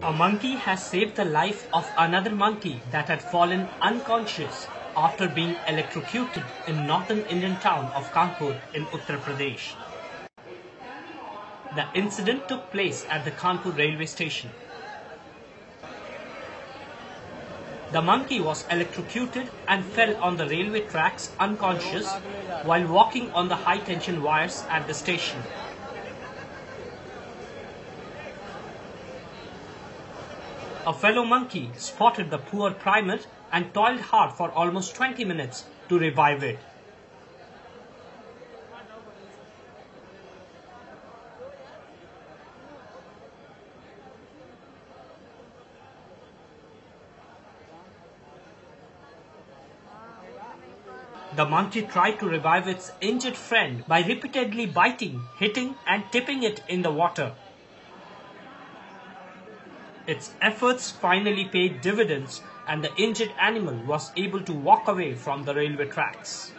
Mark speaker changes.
Speaker 1: A monkey has saved the life of another monkey that had fallen unconscious after being electrocuted in northern Indian town of Kanpur in Uttar Pradesh. The incident took place at the Kanpur railway station. The monkey was electrocuted and fell on the railway tracks unconscious while walking on the high-tension wires at the station. A fellow monkey spotted the poor primate and toiled hard for almost 20 minutes to revive it. The monkey tried to revive its injured friend by repeatedly biting, hitting, and tipping it in the water. Its efforts finally paid dividends and the injured animal was able to walk away from the railway tracks.